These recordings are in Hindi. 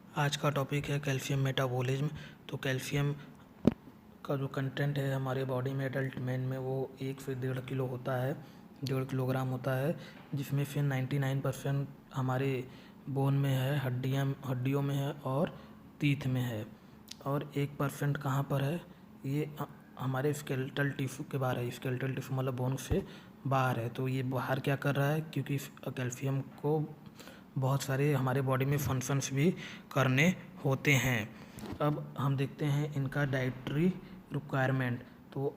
आज का टॉपिक है कैल्शियम मेटाबॉलिज्म। तो कैल्शियम का जो कंटेंट है हमारे बॉडी में एडल्ट मैन में वो 1 से 1.5 किलो होता है, 1.5 किलोग्राम होता है, जिसमें से 99% हमारे बोन में है, हड्डियों में है और टीथ में है, और 1% कहाँ पर है, ये हमारे स्केलेटल टिश्यू के बाहर है। स्केलेटल टिश्यू मतलब बोन से बाहर है। तो ये बाहर क्या कर रहा है, क्योंकि कैल्शियम को बहुत सारे हमारे बॉडी में फंक्शंस भी करने होते हैं। अब हम देखते हैं इनका डाइटरी रिक्वायरमेंट। तो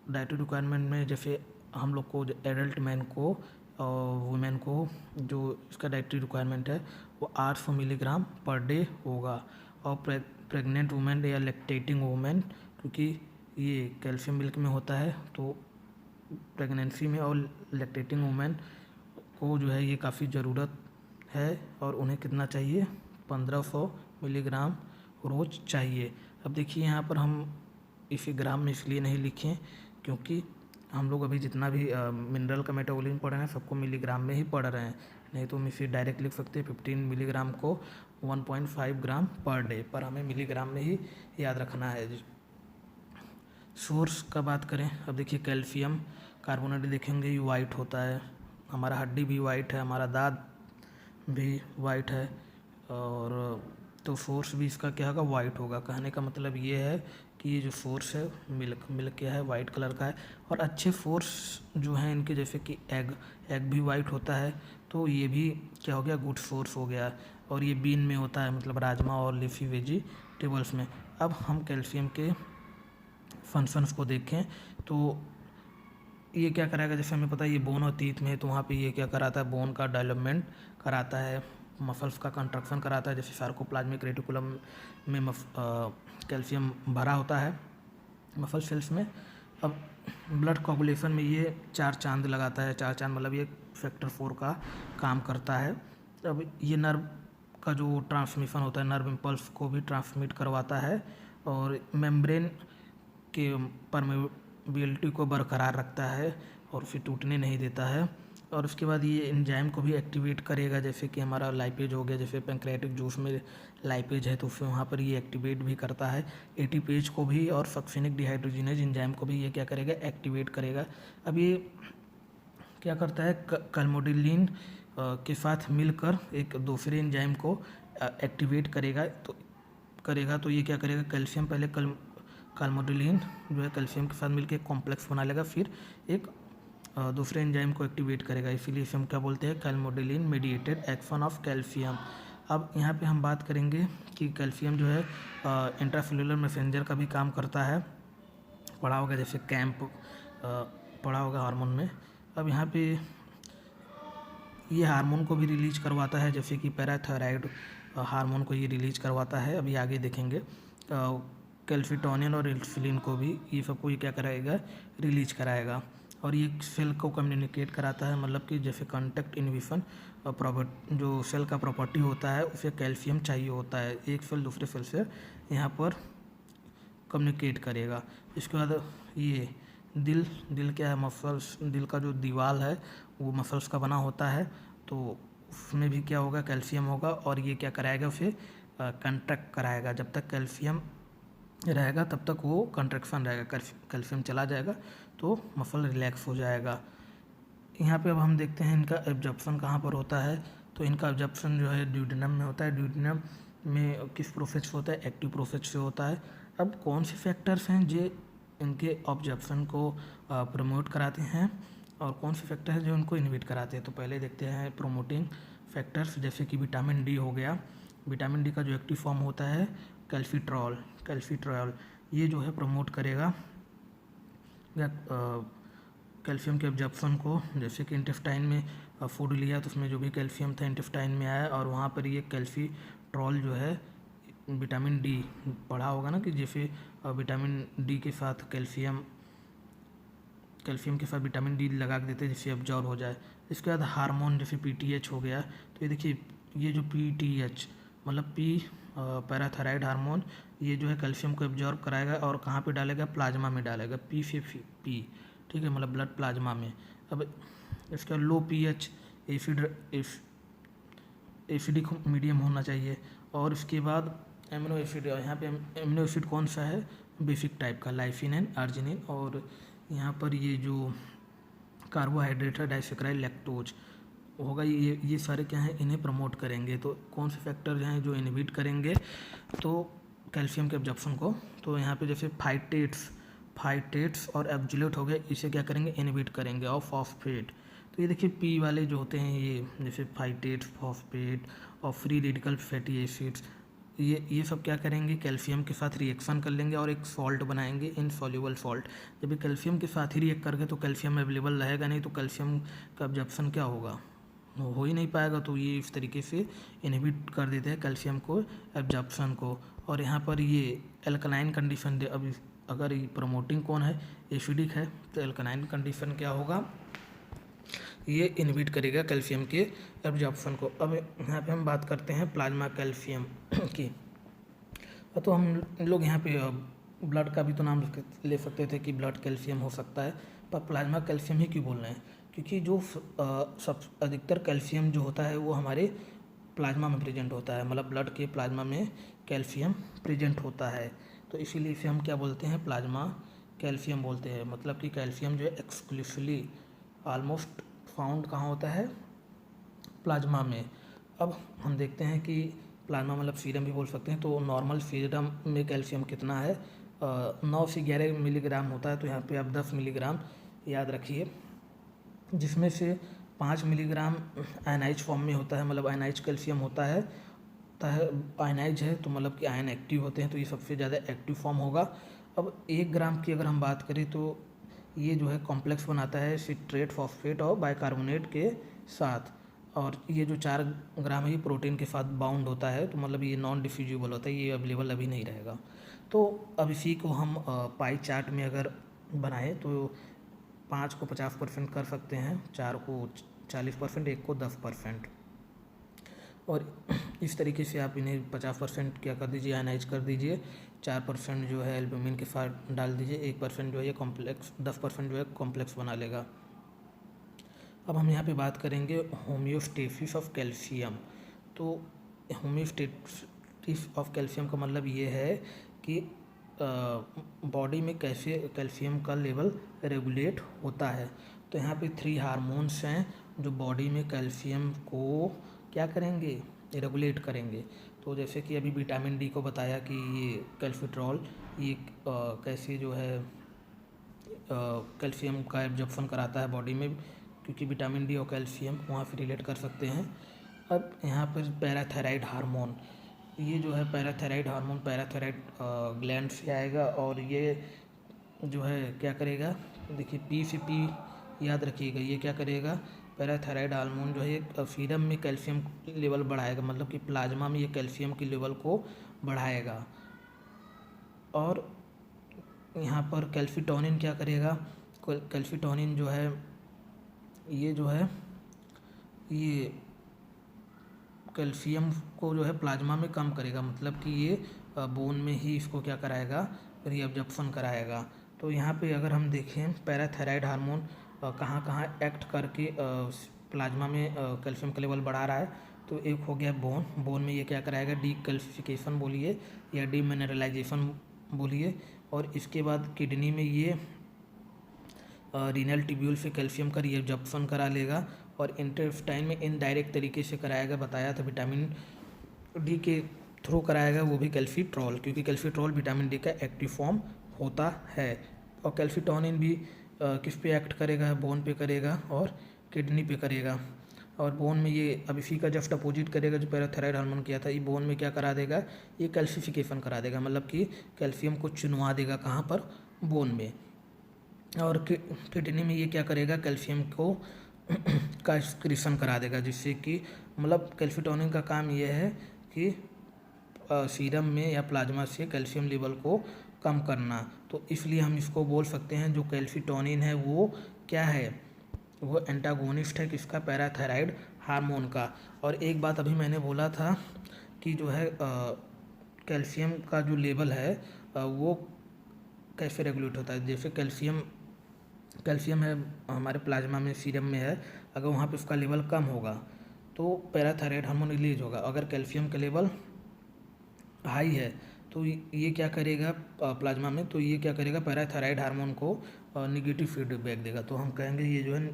डाइटरी रिक्वायरमेंट में जैसे हम लोग को एडल्ट मैन को और वुमेन को जो इसका डाइटरी रिक्वायरमेंट है वो 800 मिलीग्राम पर डे होगा। और प्रेग्नेंट वुमेन या लैक्टेटिंग वुमेन, क्योंकि ये कैल्शियम मिल्क में होता है, तो प्रेगनेंसी में और लैक्टेटिंग वुमेन को जो है ये काफ़ी ज़रूरत है, और उन्हें कितना चाहिए, 1500 मिलीग्राम रोज़ चाहिए। अब देखिए यहाँ पर हम इसे ग्राम में इसलिए नहीं लिखें क्योंकि हम लोग अभी जितना भी मिनरल का मेटाबॉलिज्म पढ़ रहे हैं सबको मिलीग्राम में ही पढ़ रहे हैं, नहीं तो हम इसे डायरेक्ट लिख सकते हैं 15 मिलीग्राम को 1.5 ग्राम पर डे, पर हमें मिलीग्राम में ही याद रखना है। सोर्स का बात करें, अब देखिए कैल्शियम कार्बोनेट देखेंगे, ये वाइट होता है, हमारा हड्डी भी वाइट है, हमारा दांत भी वाइट है, और तो सोर्स भी इसका क्या होगा, वाइट होगा। कहने का मतलब ये है कि ये जो सोर्स है मिल्क क्या है, वाइट कलर का है। और अच्छे सोर्स जो हैं इनके, जैसे कि एग भी वाइट होता है, तो ये भी क्या हो गया, गुड सोर्स हो गया। और ये बीन में होता है, मतलब राजमा और लीफी वेजिटेबल्स में। अब हम कैल्शियम के फंक्शंस को देखें तो ये क्या कराएगा, जैसे हमें पता है ये बोन और टीथ में है, तो वहाँ पे ये क्या कराता है, बोन का डेवलपमेंट कराता है, मसल्स का कंस्ट्रक्शन कराता है। जैसे सार्कोप्लाज्मिक रेटिकुलम में कैल्शियम भरा होता है मसल सेल्स में। अब ब्लड कोगुलेशन में ये 4 चांद लगाता है, 4 चांद मतलब ये फैक्टर 4 का काम करता है। अब ये नर्व का जो ट्रांसमिशन होता है, नर्व इम्पल्स को भी ट्रांसमिट करवाता है, और मेम्ब्रेन के परमेबिलिटी को बरकरार रखता है और फिर टूटने नहीं देता है। और उसके बाद ये एंजाइम को भी एक्टिवेट करेगा, जैसे कि हमारा लाइपेज हो गया, जैसे पैंक्रियाटिक जूस में लाइपेज है तो फिर वहाँ पर ये एक्टिवेट भी करता है एटीपेज को भी, और सक्सेनिक डिहाइड्रोजिनेज एंजाइम को भी ये क्या करेगा, एक्टिवेट करेगा। अब ये क्या करता है, कलमोडिलिन के साथ मिलकर एक दूसरे एंजाइम को एक्टिवेट करेगा तो ये क्या करेगा, कैल्शियम पहले कलमोडिलिन जो है कैल्शियम के साथ मिलकर एक कॉम्प्लेक्स बना लेगा, फिर एक दूसरे एंजाइम को एक्टिवेट करेगा, इसीलिए इसे हम क्या बोलते हैं, कैल्मोडिलिन मेडिएटेड एक्शन ऑफ कैल्शियम। अब यहाँ पे हम बात करेंगे कि कैल्शियम जो है इंट्रासेल्युलर मैसेंजर का भी काम करता है, पढ़ा होगा जैसे कैंप पढ़ा होगा हार्मोन में। अब यहाँ पे ये हार्मोन को भी रिलीज करवाता है, जैसे कि पैराथायराइड हार्मोन को ये रिलीज करवाता है, अभी आगे देखेंगे। कैल्सिटोनिन और इंसुलिन को भी, ये सबको ये क्या कराएगा, रिलीज कराएगा। और ये सेल को कम्युनिकेट कराता है, मतलब कि जैसे कॉन्टैक्ट इनहिबिशन जो सेल का प्रॉपर्टी होता है उसे कैल्शियम चाहिए होता है, एक सेल दूसरे सेल से यहाँ पर कम्युनिकेट करेगा। इसके बाद ये दिल क्या है, मसल्स, दिल का जो दीवार है वो मसल्स का बना होता है, तो उसमें भी क्या होगा, कैल्शियम होगा, और ये क्या कराएगा, उसे कंट्रैक्ट कराएगा। जब तक कैल्शियम रहेगा तब तक वो कंट्रैक्शन रहेगा, कैल्शियम चला जाएगा तो मसल रिलैक्स हो जाएगा। यहाँ पे अब हम देखते हैं इनका एब्जॉर्प्शन कहाँ पर होता है। तो इनका एब्जॉर्प्शन जो है ड्यूडेनम में होता है। ड्यूडेनम में किस प्रोसेस से होता है, एक्टिव प्रोसेस से होता है। अब कौन से फैक्टर्स हैं जो इनके एब्जॉर्प्शन को प्रमोट कराते हैं, और कौन से फैक्टर हैं जो इनको इनहिबिट कराते हैं। तो पहले देखते हैं प्रोमोटिंग फैक्टर्स, जैसे कि विटामिन डी हो गया। विटामिन डी का जो एक्टिव फॉर्म होता है कैल्सिट्रॉल, ये जो है प्रमोट करेगा कैल्शियम के एब्जॉर्प्शन को। जैसे कि इंटेस्टाइन में फूड लिया तो उसमें जो भी कैल्शियम था इंटेस्टाइन में आया, और वहाँ पर ये कैल्सिट्रॉल जो है विटामिन डी पढ़ा होगा ना, कि जैसे विटामिन डी के साथ कैल्शियम के साथ विटामिन डी लगा के देते हैं जिससे एब्जॉर्ब हो जाए। इसके बाद हार्मोन जैसे पीटीएच हो गया, तो ये देखिए ये जो पीटीएच मतलब पैराथायराइड हार्मोन, ये जो है कैल्शियम को एब्जॉर्ब कराएगा और कहाँ पे डालेगा, प्लाज्मा में डालेगा, पी से पी, ठीक है, मतलब ब्लड प्लाज्मा में। अब इसका लो पीएच एसिडिक मीडियम होना चाहिए। और उसके बाद एमिनो एसिड, यहाँ पे एमिनो एसिड कौन सा है, बेसिक टाइप का, लाइसिन एंड अर्जिनिन। और यहाँ पर ये जो कार्बोहाइड्रेट है डाइसैकेराइड लैक्टोज होगा, ये सारे क्या हैं, इन्हें प्रमोट करेंगे। तो कौन से फैक्टर हैं जो इनहिबिट करेंगे तो कैल्शियम के एब्जॉर्प्शन को, तो यहाँ पे जैसे फाइटेट्स और एक्जुलेट हो गए, इसे क्या करेंगे, इनहिबिट करेंगे। और फॉस्फेट, तो ये देखिए पी वाले जो होते हैं ये, जैसे फाइटेट्स, फॉस्फेट और फ्री रेडिकल फैटी एसिड्स, ये सब क्या करेंगे, कैल्शियम के साथ रिएक्शन कर लेंगे और एक सॉल्ट बनाएंगे, इनसॉल्युबल सॉल्ट। जब ये कैल्शियम के साथ ही रिएक्ट करके तो कैल्शियम अवेलेबल रहेगा नहीं, तो कैल्शियम का एब्जॉर्प्शन क्या होगा, हो ही नहीं पाएगा। तो ये इस तरीके से इनहिबिट कर देते हैं कैल्शियम को, एब्जॉर्प्शन को। और यहाँ पर ये एल्कलाइन कंडीशन, अब अगर ये प्रमोटिंग कौन है, एसिडिक है, तो एल्कलाइन कंडीशन क्या होगा, ये इनहिबिट करेगा कैल्शियम के एब्जॉर्प्शन को। अब यहाँ पे हम बात करते हैं प्लाज्मा कैल्शियम की। तो हम लोग यहाँ पे ब्लड का भी तो नाम ले सकते थे कि ब्लड कैल्शियम हो सकता है, पर प्लाज्मा कैल्शियम ही क्यों बोल रहे हैं, क्योंकि जो सब अधिकतर कैल्शियम जो होता है वो हमारे प्लाज्मा में प्रेजेंट होता है, मतलब ब्लड के प्लाज्मा में कैल्शियम प्रेजेंट होता है। तो इसीलिए इसे हम क्या बोलते हैं, प्लाज्मा कैल्शियम बोलते हैं। मतलब कि कैल्शियम जो है एक्सक्लूसिवली ऑलमोस्ट फाउंड कहाँ होता है, प्लाज्मा में। अब हम देखते हैं कि प्लाज्मा मतलब सीरम भी बोल सकते हैं। तो नॉर्मल सीरम में कैल्शियम कितना है, 9 से 11 मिलीग्राम होता है। तो यहाँ पे आप 10 मिलीग्राम याद रखिए, जिसमें से 5 मिलीग्राम आयनाइज फॉर्म में होता है, मतलब आयनाइज कैल्शियम होता है। आयनाइज है तो मतलब कि आयन एक्टिव होते हैं, तो ये सबसे ज़्यादा एक्टिव फॉर्म होगा। अब 1 ग्राम की अगर हम बात करें तो ये जो है कॉम्प्लेक्स बनाता है सिट्रेट, फॉस्फेट और बाइकार्बोनेट के साथ। और ये जो 4 ग्राम है ये प्रोटीन के साथ बाउंड होता है, तो मतलब ये नॉन डिफ्यूजिबल होता है, ये अवेलेबल अभी नहीं रहेगा। तो अब इसी को हम पाई चार्ट में अगर बनाएं तो 5 को 50% कर सकते हैं, 4 को 40%, 1 को 10%। और इस तरीके से आप इन्हें 50% क्या कर दीजिए, आयनाइज कर दीजिए, 4% जो है एल्ब्यूमिन के साथ डाल दीजिए, 1% जो है ये कॉम्प्लेक्स, 10% जो है कॉम्प्लेक्स बना लेगा। अब हम यहाँ पे बात करेंगे होम्योस्टेसिस ऑफ कैल्शियम। तो होम्योस्टेसिस ऑफ कैल्शियम का मतलब ये है कि बॉडी में कैसे कैल्शियम का लेवल रेगुलेट होता है। तो यहाँ पे 3 हार्मोन्स हैं जो बॉडी में कैल्शियम को क्या करेंगे, रेगुलेट करेंगे। तो जैसे कि अभी विटामिन डी को बताया कि ये कैल्सिट्रॉल, ये कैसे जो है कैल्शियम का एब्जॉर्प्शन कराता है बॉडी में, क्योंकि विटामिन डी और कैल्शियम वहाँ से रिलेट कर सकते हैं। अब यहाँ पर पैराथायराइड हार्मोन, ये जो है पैराथायराइड हार्मोन पैराथायराइड ग्लैंड से आएगा, और ये जो है क्या करेगा, देखिए पी से पी याद रखिएगा, ये क्या करेगा, पैराथायराइड हार्मोन जो है सीरम में कैल्शियम लेवल बढ़ाएगा, मतलब कि प्लाज्मा में ये कैल्शियम की लेवल को बढ़ाएगा। और यहाँ पर कैल्सिटोनिन क्या करेगा, कैल्सिटोनिन जो है ये कैल्शियम को जो है प्लाज्मा में कम करेगा, मतलब कि ये बोन में ही इसको क्या कराएगा, रीअब्जॉर्प्शन कराएगा। तो यहाँ पे अगर हम देखें पैराथायराइड हार्मोन कहाँ कहाँ एक्ट करके प्लाज्मा में कैल्शियम का लेवल बढ़ा रहा है, तो एक हो गया बोन में ये क्या कराएगा, डीकैल्सिफिकेशन बोलिए या डीमिनरलाइजेशन बोलिए। और इसके बाद किडनी में ये रीनल ट्यूब्यूल से कैल्शियम का रीअब्जॉर्प्शन करा लेगा, और इंटेस्टाइन में इनडायरेक्ट तरीके से कराएगा, बताया था विटामिन डी के थ्रू कराएगा, वो भी कैल्सिट्रॉल, क्योंकि कैल्सिट्रॉल विटामिन डी का एक्टिव फॉर्म होता है। और कैल्सिटोनिन भी किस पे एक्ट करेगा, बोन पे करेगा और किडनी पे करेगा। और बोन में ये अब इसी का जस्ट अपोजिट करेगा जो पैराथायराइड हार्मोन किया था, ये बोन में क्या करा देगा, ये कैल्सिफिकेशन करा देगा, मतलब कि कैल्शियम को चुनवा देगा कहाँ पर, बोन में। और किडनी में ये क्या करेगा, कैल्शियम को का एक्सक्रीशन करा देगा, जिससे कि मतलब कैल्सिटोनिन का काम ये है कि सीरम में या प्लाज्मा से कैल्शियम लेवल को कम करना। तो इसलिए हम इसको बोल सकते हैं जो कैल्सिटोनिन है वो क्या है, वो एंटागोनिस्ट है किसका, पैराथायराइड हार्मोन का। और एक बात अभी मैंने बोला था कि जो है कैल्शियम का जो लेवल है वो कैसे रेगुलेट होता है। जैसे कैल्शियम है हमारे प्लाज्मा में, सीरम में है, अगर वहाँ पे उसका लेवल कम होगा तो पैराथायराइड हार्मोन रिलीज होगा। अगर कैल्शियम का लेवल हाई है तो ये क्या करेगा प्लाज्मा में, तो ये क्या करेगा पैराथायराइड हार्मोन को निगेटिव फीडबैक देगा। तो हम कहेंगे ये जो है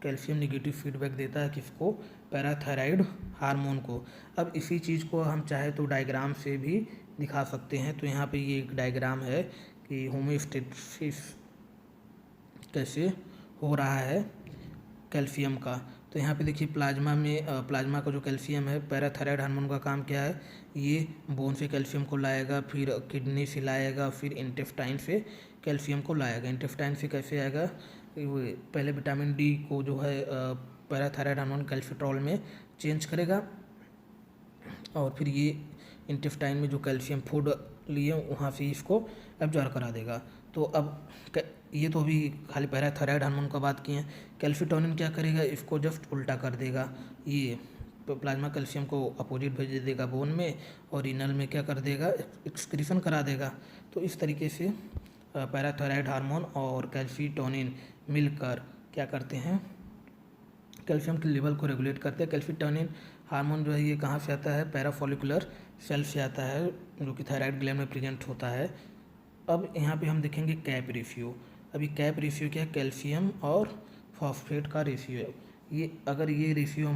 कैल्शियम निगेटिव फीडबैक देता है किसको, पैराथायराइड हार्मोन को। अब इसी चीज़ को हम चाहे तो डायग्राम से भी दिखा सकते हैं। तो यहाँ पे ये एक डायग्राम है कि होम्योस्टेसिस कैसे हो रहा है कैल्शियम का। तो यहाँ पे देखिए प्लाज्मा में प्लाज्मा का जो कैल्शियम है, पैराथायराइड हार्मोन का काम क्या है, ये बोन से कैल्शियम को लाएगा, फिर किडनी से लाएगा, फिर इंटेस्टाइन से कैल्शियम को लाएगा। इंटेस्टाइन से कैसे आएगा, पहले विटामिन डी को जो है पैराथायराइड हार्मोन कैल्शिट्रॉल में चेंज करेगा, और फिर ये इंटेस्टाइन में जो कैल्शियम फूड लिए वहाँ से इसको एब्जॉर्ब करा देगा। तो अब ये तो अभी खाली पैराथायराइड हार्मोन का बात किए हैं। कैल्शिटोनिन क्या करेगा, इसको जस्ट उल्टा कर देगा, ये प्लाज्मा कैल्शियम को अपोजिट भेज देगा बोन में, और रीनल में क्या कर देगा, एक्सक्रीशन करा देगा। तो इस तरीके से पैराथायराइड हार्मोन और कैल्शिटोनिन मिलकर क्या करते हैं, कैल्शियम के लेवल को रेगुलेट करते हैं। कैल्शिटोनिन हार्मोन जो है ये कहाँ से आता है, पैराफोलिकुलर सेल से आता है, जो कि थायराइड ग्लैंड में प्रेजेंट होता है। अब यहाँ पे हम देखेंगे कैप रेशियो। अभी कैप रेशियो क्या है, कैल्शियम और फॉस्फेट का रेशियो है। ये अगर ये रेशियो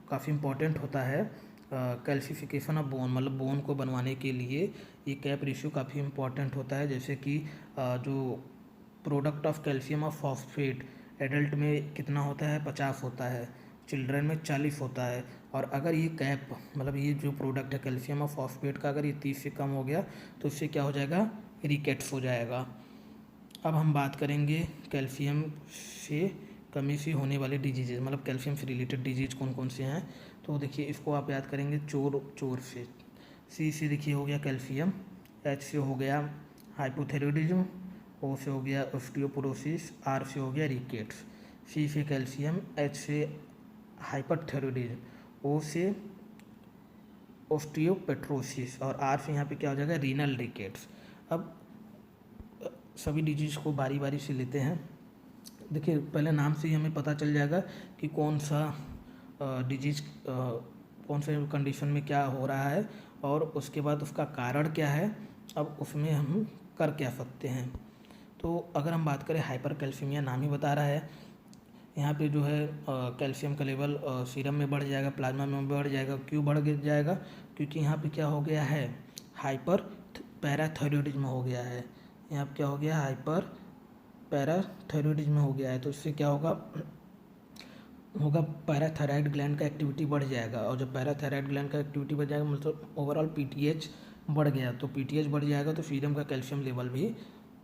काफ़ी इंपॉर्टेंट होता है कैल्सिफिकेशन ऑफ बोन, मतलब बोन को बनवाने के लिए ये कैप रेशियो काफ़ी इंपॉर्टेंट होता है। जैसे कि जो प्रोडक्ट ऑफ कैल्शियम और फॉस्फेट एडल्ट में कितना होता है, 50 होता है, चिल्ड्रन में 40 होता है। और अगर ये कैप मतलब ये जो प्रोडक्ट है कैल्शियम और फॉस्फेट का, अगर ये 30 से कम हो गया तो इससे क्या हो जाएगा, रिकेट्स हो जाएगा। अब हम बात करेंगे कैल्शियम से कमी से होने वाले डिजीजेज, मतलब कैल्शियम से रिलेटेड डिजीज कौन कौन से हैं। तो देखिए इसको आप याद करेंगे चोर से। सी से देखिए हो गया कैल्शियम, एच से हो गया हाइपोथायराइडिज्म, ओ से हो गया ऑस्टियोपोरोसिस, आर से हो गया रिकेट्स। सी से कैल्शियम, एच से हाइपरथायराइडिज्म, ओ से ऑस्टियोपेट्रोसिस, और आर से यहाँ पे क्या हो जाएगा, रीनल रिकेट्स। अब सभी डिजीज़ को बारी बारी से लेते हैं। देखिए पहले नाम से ही हमें पता चल जाएगा कि कौन सा डिजीज़ कौन से कंडीशन में क्या हो रहा है, और उसके बाद उसका कारण क्या है, अब उसमें हम कर क्या सकते हैं। तो अगर हम बात करें हाइपर कैल्शियमिया, नाम ही बता रहा है, यहाँ पे जो है कैल्शियम का लेवल सीरम में बढ़ जाएगा, प्लाज्मा में बढ़ जाएगा। क्यों बढ़ जाएगा, क्योंकि यहाँ पे क्या हो गया है, हाइपर पैराथायराइडिज्म हो गया है। यहाँ पे क्या हो गया, हाइपर पैराथायराइडिज्म हो गया है। तो इससे क्या होगा पैराथायराइड ग्लैंड का एक्टिविटी बढ़ जाएगा, और जब पैराथायराइड ग्लैंड का एक्टिविटी बढ़ जाएगा मतलब ओवरऑल पीटीएच बढ़ गया, तो पीटीएच बढ़ जाएगा तो सीरम का कैल्शियम लेवल भी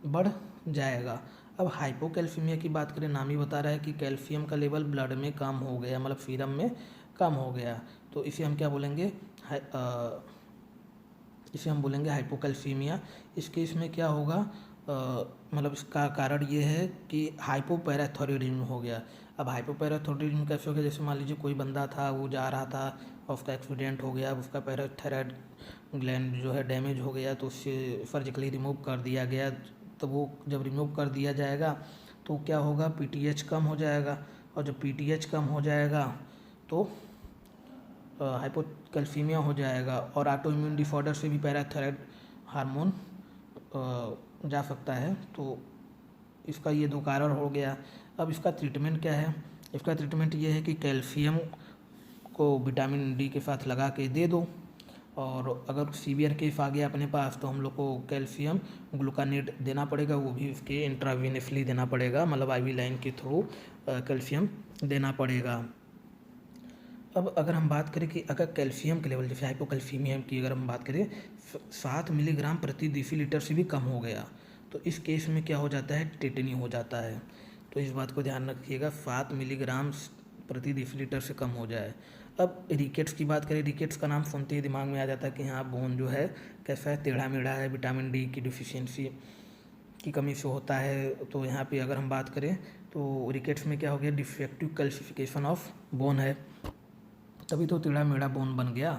बढ़ जाएगा। अब हाइपोकैल्सीमिया की बात करें, नाम ही बता रहा है कि कैल्शियम का लेवल ब्लड में कम हो गया, मतलब सीरम में कम हो गया, तो इसे हम क्या बोलेंगे, इसे हम बोलेंगे हाइपोकैल्सीमिया। इस केस में क्या होगा, मतलब इसका कारण ये है कि हाइपोपैराथायराइडिज्म हो गया। अब हाइपोपैराथायराइडिज्म कैसे हो गया, जैसे मान लीजिए कोई बंदा था, वो जा रहा था और उसका एक्सीडेंट हो गया, उसका पैराथायराइड ग्लैंड जो है डैमेज हो गया, तो उससे सर्जिकली रिमूव कर दिया गया। तो वो जब रिमूव कर दिया जाएगा तो क्या होगा, पीटीएच कम हो जाएगा, और जब पीटीएच कम हो जाएगा तो हाइपोकैल्सीमिया हो जाएगा। और ऑटो इम्यून डिसऑर्डर से भी पैराथायराइड हार्मोन जा सकता है। तो इसका ये 2 कारण हो गया। अब इसका ट्रीटमेंट क्या है, इसका ट्रीटमेंट ये है कि कैल्शियम को विटामिन डी के साथ लगा के दे दो, और अगर सीवियर केस आ गया अपने पास तो हम लोग को कैल्शियम ग्लूकानेट देना पड़ेगा, वो भी उसके इंट्रावेनसली देना पड़ेगा, मतलब आईवी लाइन के थ्रू कैल्शियम देना पड़ेगा। अब अगर हम बात करें कि अगर कैल्शियम के लेवल जैसे हाइपोकैल्सीमिया की अगर हम बात करें 7 मिलीग्राम प्रति डेसीलीटर से भी कम हो गया, तो इस केस में क्या हो जाता है, टेटनी हो जाता है। तो इस बात को ध्यान रखिएगा, 7 मिलीग्राम प्रति डेसीलीटर से कम हो जाए। अब रिकेट्स की बात करें, रिकेट्स का नाम सुनते ही दिमाग में आ जाता है कि हाँ बोन जो है कैसा है, टेढ़ा मेढ़ा है, विटामिन डी की डिफिशियंसी की कमी से होता है। तो यहाँ पे अगर हम बात करें तो रिकेट्स में क्या हो गया, डिफेक्टिव कैल्सिफिकेशन ऑफ बोन है, तभी तो टेढ़ा मेढ़ा बोन बन गया।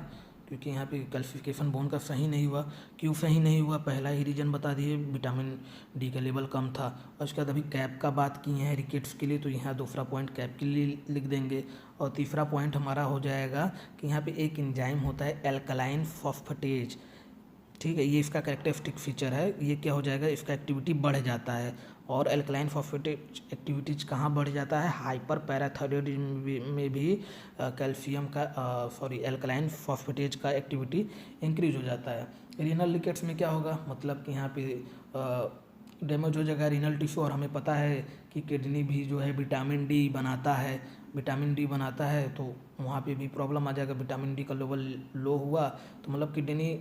क्योंकि यहाँ पे कैल्सिफिकेशन बोन का सही नहीं हुआ। क्यों सही नहीं हुआ, पहला ही रीज़न बता दिए, विटामिन डी का लेवल कम था। और उसके बाद अभी कैप का बात की है रिकेट्स के लिए, तो यहाँ दूसरा पॉइंट कैप के लिए लिख देंगे। और तीसरा पॉइंट हमारा हो जाएगा कि यहाँ पे एक एंजाइम होता है एल्कलाइन फॉस्फेटेज, ठीक है, ये इसका कैरेक्टरिस्टिक फीचर है। ये क्या हो जाएगा, इसका एक्टिविटी बढ़ जाता है। और एल्कलाइन फॉस्फेटेज एक्टिविटीज कहाँ बढ़ जाता है, हाइपर पैराथायरॉयडिज्म में भी कैल्शियम का एल्कलाइन फॉस्फेटेज का एक्टिविटी इंक्रीज हो जाता है। रीनल रिकेट्स में क्या होगा, मतलब कि यहाँ पे डैमेज हो जाएगा रीनल टिश्यू। और हमें पता है कि किडनी भी जो है विटामिन डी बनाता है, तो वहाँ पे भी प्रॉब्लम आ जाएगा। विटामिन डी का लेवल लो हुआ तो मतलब किडनी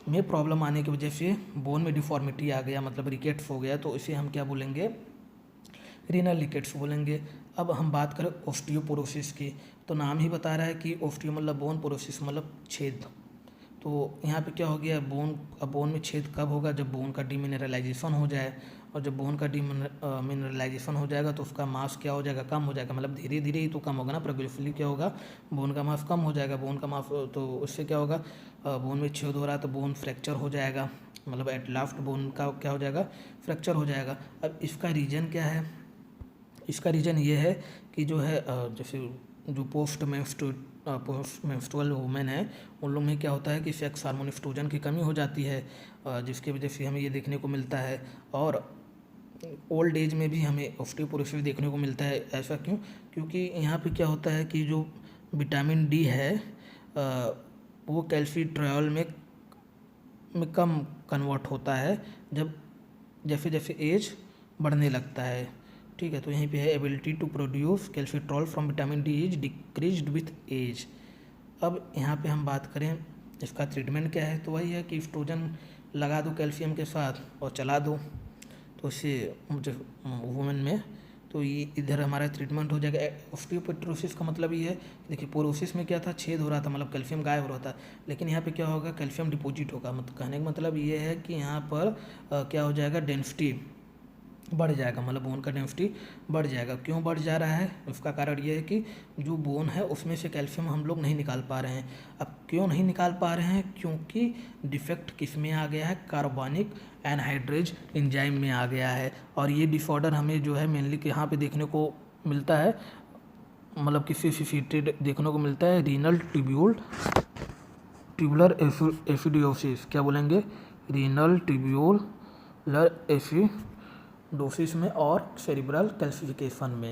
में प्रॉब्लम आने की वजह से बोन में डिफॉर्मिटी आ गया, मतलब रिकेट्स हो गया, तो इसे हम क्या बोलेंगे, रीनल रिकेट्स बोलेंगे। अब हम बात करें ऑस्टियोपोरोसिस की, तो नाम ही बता रहा है कि ऑस्टियो मतलब बोन, पोरोसिस मतलब छेद। तो यहाँ पे क्या हो गया, बोन में छेद कब होगा, जब बोन का डीमिनरलाइजेशन हो जाए। और जब बोन का डीमिनरलाइजेशन हो जाएगा तो उसका मास क्या हो जाएगा, कम हो जाएगा, मतलब धीरे धीरे ही तो कम होगा ना, प्रोग्रेसिवली क्या होगा, बोन का मास कम हो जाएगा। बोन का मास तो उससे क्या होगा, बोन में छेद हो रहा है तो बोन फ्रैक्चर हो जाएगा, मतलब एट लास्ट बोन का क्या हो जाएगा, फ्रैक्चर हो जाएगा। अब इसका रीज़न क्या है, इसका रीज़न ये है कि जो है जैसे जो पोस्ट मेंस्ट्रुअल वुमेन है, उन लोग में क्या होता है कि सेक्स हार्मोन एस्ट्रोजन की कमी हो जाती है, जिसकी वजह से हमें ये देखने को मिलता है। और ओल्ड एज में भी हमें ऑस्टियोपोरोसिस देखने को मिलता है। ऐसा क्यों, क्योंकि यहाँ पे क्या होता है कि जो विटामिन डी है वो कैल्सिट्रियोल में कम कन्वर्ट होता है जब जैसे जैसे एज बढ़ने लगता है, ठीक है। तो यहीं पे है ability to produce calcitriol from vitamin D is decreased with age. अब यहाँ पे हम बात करें इसका ट्रीटमेंट क्या है, तो वही है कि एस्ट्रोजन लगा दो कैल्शियम के साथ और चला दो, तो इससे मुझे वुमेन में तो ये इधर हमारा ट्रीटमेंट हो जाएगा। ऑस्टियोपोरोसिस का मतलब ये है, देखिए पोरोसिस में क्या था, छेद हो रहा था, मतलब कैल्शियम गायब हो रहा था, लेकिन यहाँ पे क्या होगा, कैल्शियम डिपॉजिट होगा। मतलब कहने का मतलब ये है कि यहाँ पर क्या हो जाएगा, डेंसिटी बढ़ जाएगा, मतलब बोन का डेंसिटी बढ़ जाएगा। क्यों बढ़ जा रहा है, उसका कारण ये है कि जो बोन है उसमें से कैल्शियम हम लोग नहीं निकाल पा रहे हैं। अब क्यों नहीं निकाल पा रहे हैं, क्योंकि डिफेक्ट किस में आ गया है, कार्बोनिक एनहाइड्रेज एंजाइम में आ गया है। और ये डिसऑर्डर हमें जो है मेनली यहाँ पे देखने को मिलता है, मतलब किसी सिसिटेड देखने को मिलता है, रीनल ट्यूबुलर एसिडोसिस, क्या बोलेंगे, रीनल ट्यूबुलर एसिडोसिस में और सेरिब्रल कैल्सिफिकेशन में।